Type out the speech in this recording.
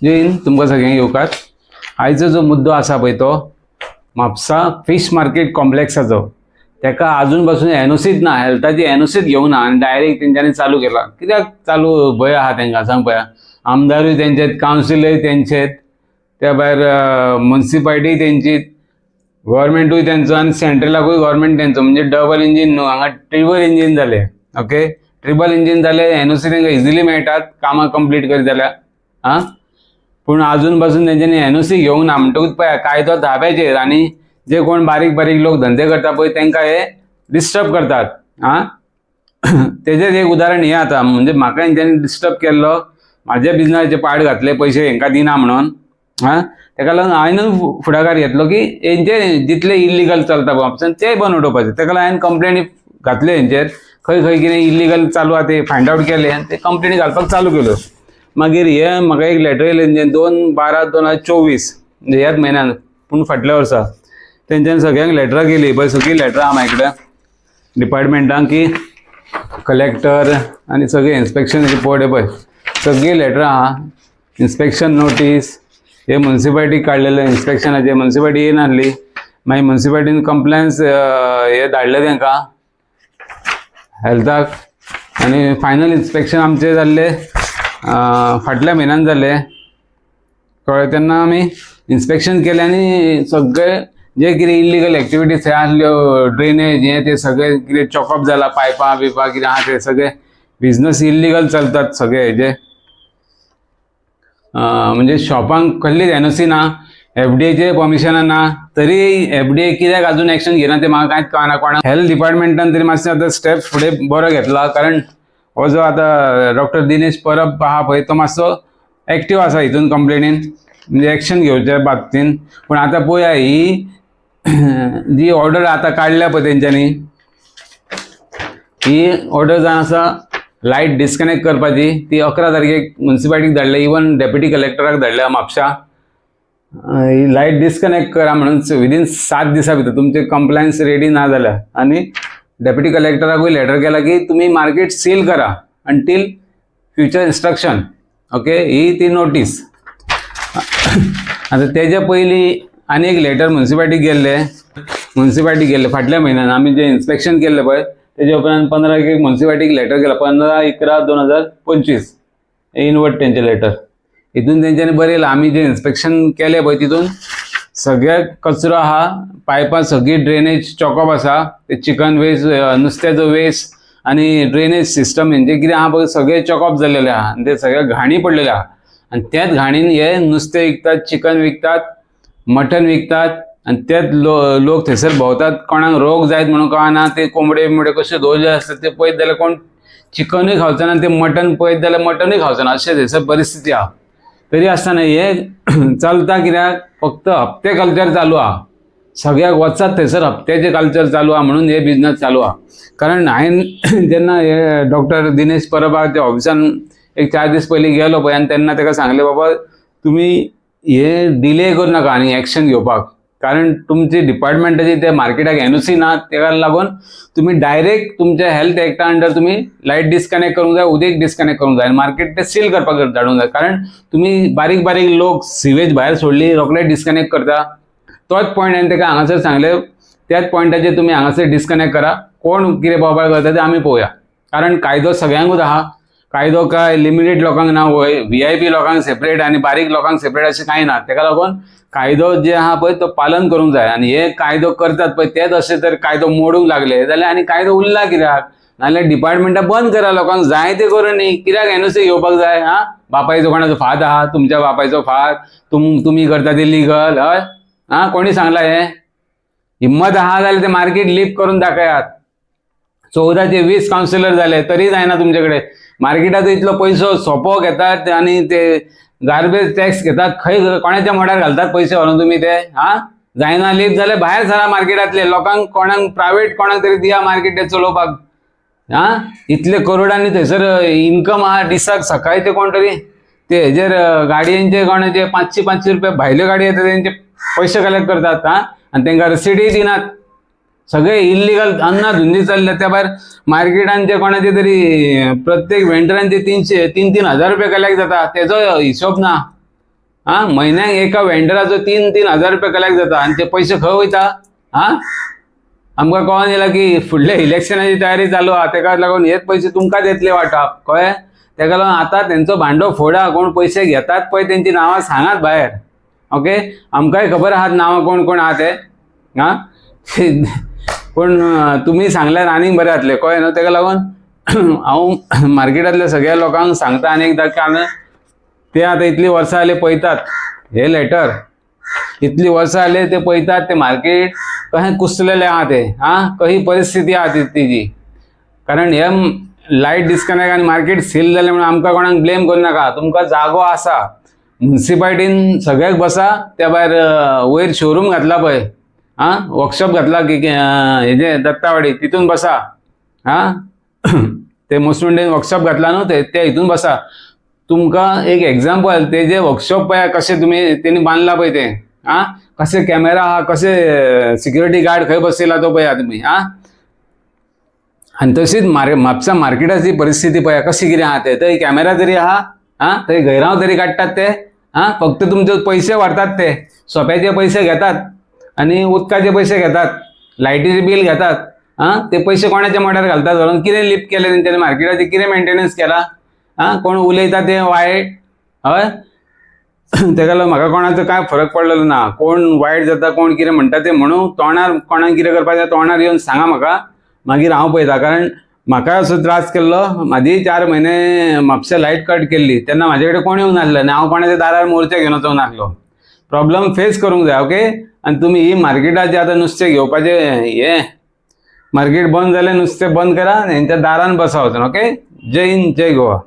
जय हिंद तुमकां सगळ्यांक येवकार. आयचो जो मुद्दो आसा पळय तो म्हापसा फिश मार्केट कॉम्प्लेक्साचो. तेका अजून पासून एनओसीच ना, हेल्थाची एनओसीच घेवंक ना आनी डायरेक्ट तेंच्यांनी चालू केला. कित्याक चालू भंय आहा तेंकां सांग पळया. आमदारूय तेंचेत, कावन्सिलय तेंचेत, त्या भायर म्युनिसिपालिटी तेंचीच, गव्हर्मेंटूय तेंचो आनी सेंट्रलाकूय गव्हर्मेंट तेंचो. म्हणजे डबल इंजीन न्हू, हांगा ट्रिबल इंजीन जाले. ओके, ट्रिबल इंजीन जाले, एनओसी तेंकां इजिली मेळटात कामां कंप्लीट करीत जाल्यार. पूण अजून पासून तेंच्यांनी एनओसी घेवंक ना म्हणटकूच पळया कायदो धाब्याचेर. आनी जे कोण बारीक बारीक लोक धंदे करता पळय तेंकां हे डिस्टर्ब करतात. तेजेच एक उदाहरण हे आता. म्हणजे म्हाका हेंच्यांनी डिस्टर्ब केल्लो, म्हाज्या बिजनेसाचे पाड घातले, पयशे हेंकां दिना म्हणून. तेका लागून हांवें फुडाकार घेतलो की हेंचे जितले इल्लीगल चलता पळय ते बंद उडोवपाचे. तेका लागून हांवें कंप्लेनी घातल्यो हेंचेर. खंय खंय कितें इल्लीगल चालू आहा ते फायंड आउट केले आनी ते कंप्लेनी घालपाक चालू केल्यो. मागीर हे म्हाका एक लेटर येयलें 2/12/2024 म्हणजे ह्याच म्हयन्यान, पूण फाटल्या वर्सा तेंच्यांनी सगळ्यांक लेटरां केली पळय. सगळीं लेटरां आहा म्हाजे कडेन डिपार्टमेंटान की कलेक्टर आनी सगळे इन्स्पेक्शन रिपोर्ट हे पळय सगळीं लेटरां आहा. इन्स्पेक्शन नोटीस हे म्युनिसिपालिटी काडलेले इन्स्पेक्शनाचे. म्युनिसिपालिटी येयनासली, मागीर म्युनिसिपालिटीन कंप्लेन्स हे धाडले तेंकां हेल्थाक. आनी फायनल इन्स्पेक्शन आमचे जाल्ले फाटल्या म्हयन्यान जाल्ले. कळ्ळें, तेन्ना आमी इन्स्पेक्शन केलें आनी सगळे जे कितें इल्लीगल एक्टिविटीज हे आसल्यो, ड्रेनेज हे ते सगळे कितें चॉकअप जाला, पायपां बिपा कितें आहा ते सगळे बिझनस इल्लीगल चलतात सगळे हेजे. म्हणजे शॉपांक कसलीच एनओसी ना, एफडीएचे परमिशन ना, तरी एफडीए कित्याक अजून एक्शन घेना ते म्हाका कांयच कळना. कोणाक हेल्थ डिपार्टमेंटान तरी मातशें आतां स्टेप्स फुडें बरो घेतला. कारण हो जो आतां डॉक्टर दिनेश परब आहा पळय तो मातसो एक्टीव आसा हितून कंप्लेनीन, म्हणजे एक्शन घेवच्या बाबतीन. पूण आतां पळया ही जी ऑर्डर आतां काडल्या पळय तेंच्यांनी, ही ऑर्डर जावन आसा लायट डिस्कनेक्ट करपाची. ती 11 तारखेक म्युनिसिपालिटीक धाडल्या, इवन डेप्युटी कलेक्टराक धाडल्या म्हापशा. ही लायट डिस्कनेक्ट करा म्हणून विदीन 7 दिसां भितर तुमचे कंप्लायन्स रेडी ना जाल्यार. आनी डेप्युटी कलेक्टराकूय लेटर केला की तुम्ही मार्केट सील करा अंटील फ्युचर इन्स्ट्रक्शन. ओके, ही ती नोटीस. आता तेच्या पयलीं आनी एक लेटर म्युनिसिपालिटीक गेल्ले फाटल्या म्हयन्यान. आमी जे इन्स्पेक्शन केल्लें पळय तेजे उपरांत 15 तारखेक म्युनिसिपालिटीक लेटर केला. 15/11/2025 इनवर्ट तेंचे लेटर. हितून तेंच्यांनी बरयलां आमी जे इन्स्पेक्शन केले पळय तितून सगळ्या कचरो आहा, पायपां सगळी ड्रेनेज चॉकअप आसा, ते चिकन वेस्ट, नुस्त्याचो वेस्ट आनी ड्रेनेज सिस्टम हेंचे कितें आहा पळय सगळे चॉकअप जाल्लेले आहा. आनी ते सगळे घाणी पडलेले आहा. आनी त्याच घाणीन हे नुस्तें विकतात, चिकन विकतात, मटन विकतात. आनी तेच लोक थंयसर भोंवतात. कोणाक रोग जायत म्हणून कळना. ते कोंबडे बिंबडे कशे दवरले आसतात ते पळयत जाल्यार कोण चिकनूय खावचो ना, ते मटन पळयत जाल्यार मटनूय खावचो ना, अशें थंयसर परिस्थिती आहा. तरी आसतना हे चलता कित्याक फक्त हप्ते कल्चर चालू आहा. सगळ्याक वचत थंयसर हप्त्याचे कल्चर चालू आहा म्हणून हे बिझनस चालू आहा. कारण हांवें जेन्ना हे डॉक्टर दिनेश परबाच्या ऑफिसान एक 4 दीस पयलीं गेलो पळय आनी तेन्ना ताका सांगलें बाबा तुमी हे डिले करू नाका आनी एक्शन घेवपाक. कारण तुमची डिपार्टमेंटाची त्या मार्केटाक एनओसी ना, तेका लागून तुम्ही डायरेक्ट तुमच्या हेल्थ एक्टा अंडर तुम्ही लायट डिस्कनेक्ट करूंक जाय, उदक डिस्कनेक्ट करूंक जाय, मार्केट ते सील करपाक धाडूंक जाय. कारण तुम्ही बारीक बारीक लोक सिवेज भायर सोडली रोखडेच डिस्कनेक्ट करता. तोच पॉयंट हांवें ताका हांगासर सांगलें, त्याच पॉयंटाचेर तुम्ही हांगासर डिस्कनेक्ट करा. कोण कितें बोबाळ करता ते आमी पळोवया. कारण कायदो सगळ्यांकूच आहा. कायदो काय लिमिटेड लोकांक ना, VIP लोकांक सेपरेट आनी बारीक लोकांक सेपरेट अशें कांय ना. तेका लागून कायदो जे आहा पळय तो पालन करूंक जाय. आनी हे कायदो करतात पळय तेच अशें जर कायदो मोडूंक लागले जाल्यार आनी कायदो उरला कित्याक? नाजाल्यार डिपार्टमेंटां बंद करा, लोकांक जाय ते करून न्ही. कित्याक एनओसी घेवपाक जाय? बापायचो कोणाचो फाद आहा, तुमच्या बापायचो फाद, तुमी करता ते लिगल? हय, कोणी सांगला हे? हिम्मत आहा जाल्यार ते मार्केट लीप करून दाखयात. 14 ते 20 कावन्सिलर जाले तरी जायना तुमचे कडेन. मार्केटाचो इतलो पयसो सोपो घेतात आनी ते गार्बेज टॅक्स घेतात. खंय कोणाच्या मोड्यार घालतात पयशे व्हरून तुमी ते? जायना लीप जाल्यार भायर सरा मार्केटांतले. लोकांक कोणाक प्रायवेट कोणाक तरी दिया मार्केट चलोवपाक. इतले करोडांनी थंयसर इन्कम आहा दिसाक. सकाळी ते कोण तरी ते हेजेर गाडयांचे कोणाचे 500 रुपया भायल्यो गाडी येतात तेंचे पयशे कलेक्ट करतात. आनी तेंकां रसिडूय दिनात. सगळे इल्लीगल अन्नाधुंदी चालले. त्या भायर मार्केटांचे कोणाचे तरी प्रत्येक वेंडरांचे 300-3,000 रुपया कलेक्ट जाता. तेजो हिशोब ना. हा म्हयन्याक एका वेंडराचो 3,000 रुपया कलेक्ट जाता आणि ते पैसे खंय वयता? हा आमकां कळोन येयला की फुडल्या इलेक्शनाची तयारी चालू आहा, तेका लागून हेच पैसे तुमकांच येतले वाटप कळ्ळें? तेका लागून आता तेंचो भांडो फोडा, कोण पैसे घेतात पळय तेंची नांवां सांगात भायर. ओके, आमकांय खबर आहात नांवां कोण कोण आहा ते. हा पण तुम्ही सांगल्यार आनीक बरें जातलें कळ्ळें न्हू. तेका लागून हांव मार्केटांतल्या सगळ्या लोकांक सांगता आनी एकदां की हांवें ते आतां इतलीं वर्सां जालीं पळयतात हे लेटर, इतलीं वर्सां जालीं ते पळयतात ते मार्केट कशें कुसलेलें आहा ते. कशी परिस्थिती आहा तेजी. कारण हे लायट डिस्कनेक्ट आनी मार्केट सील जालें म्हणून आमकां कोणाक ब्लेम करूं नाका. तुमकां जागो आसा, म्युन्सिपाल्टीन सगळ्याक बसा, त्या भायर वयर शोरूम घातला पळय, वर्कशॉप घातला की हेजे दत्तावाडी, तितून बसा. ते मुसलुंडेन वर्कशॉप घातला न्हू ते हितून बसा. तुमकां एक एग्जाम्पल, ते जे वर्कशॉप पळय कशें तेणी बांदला पळय ते, कशे कॅमेरा आहा, कशे सिक्युरिटी गार्ड खंय बसयला तो पळया तुमी. आनी तशीच म्हापसा मार्केटाची परिस्थिती पळया कशी कितें आहा ते. थंय कॅमेरा तरी आहा, थंय गैराव तरी काडटात ते. फक्त तुमचे पैसे व्हरतात ते, सोप्याचे पैसे घेतात आनी उदकाचे पैसे घेतात, लायटीचे बिल घेतात. ते पैसे कोणाच्या मोड्यार घालतात व्हरून? कितें लिफ्ट केलें तेंच्यांनी मार्केटाची, कितें मेंटेनन्स केला? कोण उलयता ते वायट, हय. तेका लागून म्हाका कोणाचो कांय फरक पडलेलो ना. कोण वायट जाता, कोण कितें म्हणटा ते म्हणून, तोंडार कोणाक कितें करपाचें तोंडार येवन सांगा म्हाका, मागीर हांव पळयता. कारण म्हाका असो त्रास केल्लो, म्हाजी 4 म्हयने म्हापशा लायट कट केल्ली तेन्ना म्हाजे कडेन कोण येवंक नासलें आनी हांव कोणाच्या दारार मोर्चे घेवन वचोंक नासलो. प्रॉब्लम फेस करूंक जाय. ओके, आनी तुमी ही मार्केटाचे आतां नुस्तें घेवपाचे हे मार्केट बंद जालें, नुस्तें बंद करा, हेंच्या दारान बसा वचून. ओके, जय हिंद, जय गोवा.